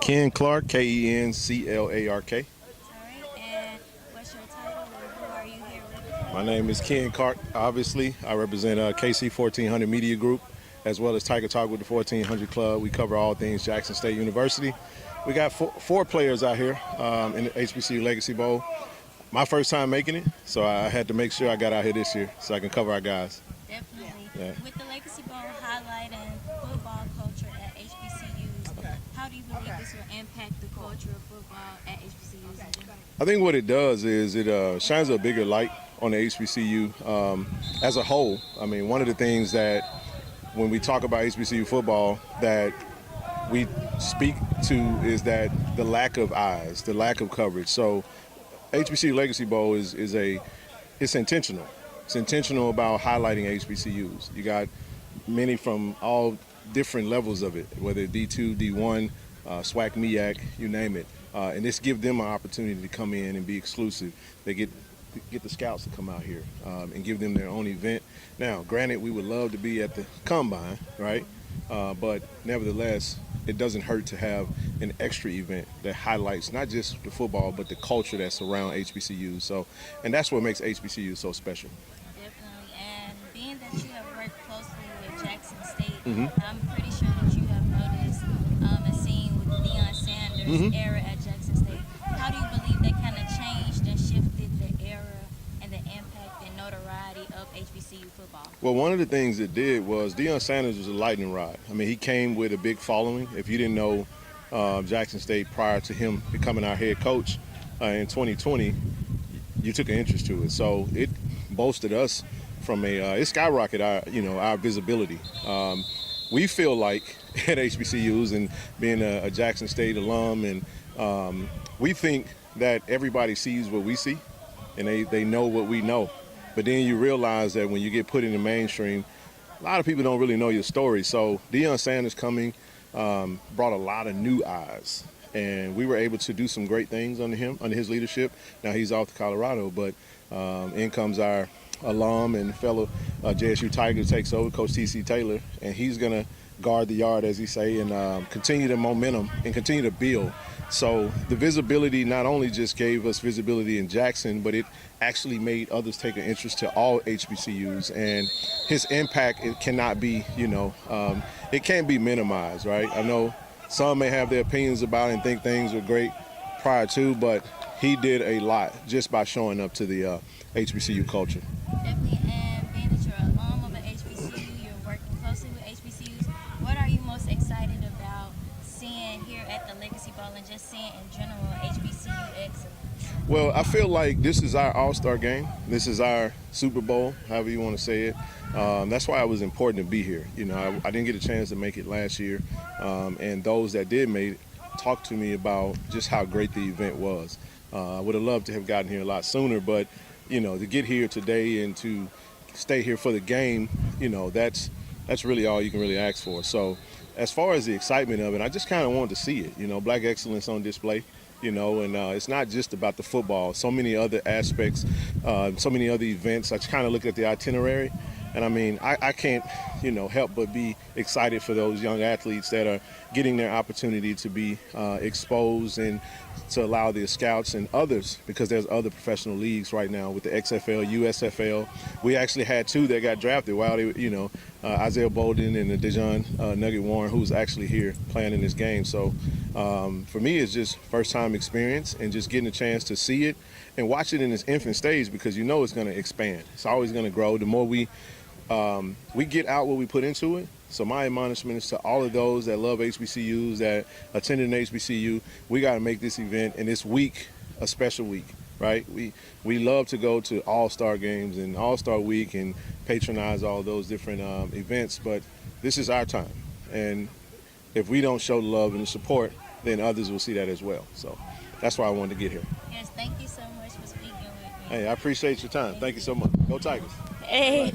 Ken Clark, Kenclark. All right, and what's your title or who are you here with? My name is Ken Clark. Obviously, I represent KC 1400 Media Group, as well as Tiger Talk with the 1400 Club. We cover all things Jackson State University. We got four players out here in the HBCU Legacy Bowl. My first time making it, so I had to make sure I got out here this year so I can cover our guys. Definitely. Yeah. With the Legacy Bowl highlighting football culture at HBCUs, how do you believe this will impact the culture of football at HBCUs in general? I think what it does is it shines a bigger light on the HBCU as a whole. I mean, one of the things that when we talk about HBCU football that we speak to is that the lack of eyes, the lack of coverage. So HBCU Legacy Bowl it's intentional. It's intentional about highlighting HBCUs. You got many from all different levels of it, whether D2, D1, SWAC, MEAC, you name it. And this gives them an opportunity to come in and be exclusive. They get the scouts to come out here and give them their own event. Now, granted, we would love to be at the Combine, right? But nevertheless, it doesn't hurt to have an extra event that highlights not just the football, but the culture that's around HBCUs. So, and that's what makes HBCUs so special. Definitely. And being that you have worked closely with Jackson State, Mm-hmm. I'm pretty sure that you have noticed and seen with the Deion Sanders era at Jackson State. How do you believe that kind of changed and shifted the era and the impact and notoriety of HBCU football? Well, one of the things it did was Deion Sanders was a lightning rod. I mean, he came with a big following. If you didn't know Jackson State prior to him becoming our head coach in 2020, you took an interest to it. So it boasted us from it skyrocketed our visibility. We feel like at HBCUs and being a Jackson State alum, and we think that everybody sees what we see and they know what we know. But then you realize that when you get put in the mainstream, a lot of people don't really know your story. So Deion Sanders coming brought a lot of new eyes, and we were able to do some great things under his leadership. Now he's off to Colorado, but in comes our alum and fellow JSU Tiger takes over, Coach T.C. Taylor, and he's going to guard the yard, as he say, and continue the momentum and continue to build. So the visibility not only just gave us visibility in Jackson, but it actually made others take an interest to all HBCUs. And his impact, it cannot be, it can't be minimized, right? I know some may have their opinions about it and think things were great prior to, but he did a lot just by showing up to the HBCU culture. Definitely. And being that you're an alum of an HBCU, you're working closely with HBCUs, what are you most excited about seeing here at the Legacy Bowl and just seeing in general HBCU excellence? Well, I feel like this is our all-star game. This is our Super Bowl, however you want to say it. That's why it was important to be here. I didn't get a chance to make it last year, and those that did make it talked to me about just how great the event was. I would have loved to have gotten here a lot sooner, but to get here today and to stay here for the game, that's really all you can really ask for. So as far as the excitement of it, I just kind of wanted to see it, Black excellence on display, and it's not just about the football. So many other aspects, so many other events. I just kind of look at the itinerary, and I mean, I can't, help but be excited for those young athletes that are getting their opportunity to be exposed and to allow the scouts and others, because there's other professional leagues right now with the XFL, USFL. We actually had two that got drafted while they, Isaiah Bolden and the Dejon Nugget Warren, who's actually here playing in this game. So for me, it's just first-time experience and just getting a chance to see it and watch it in its infant stage, because it's going to expand. It's always going to grow. The more we get out what we put into it. So my admonishment is to all of those that love HBCUs, that attended an HBCU, we got to make this event and this week a special week, right? We love to go to all-star games and all-star week and patronize all those different events, but this is our time. And if we don't show the love and the support, then others will see that as well. So that's why I wanted to get here. Yes, thank you so much for speaking with me. Hey, I appreciate your time. Thank you so much. Go Tigers. Hey.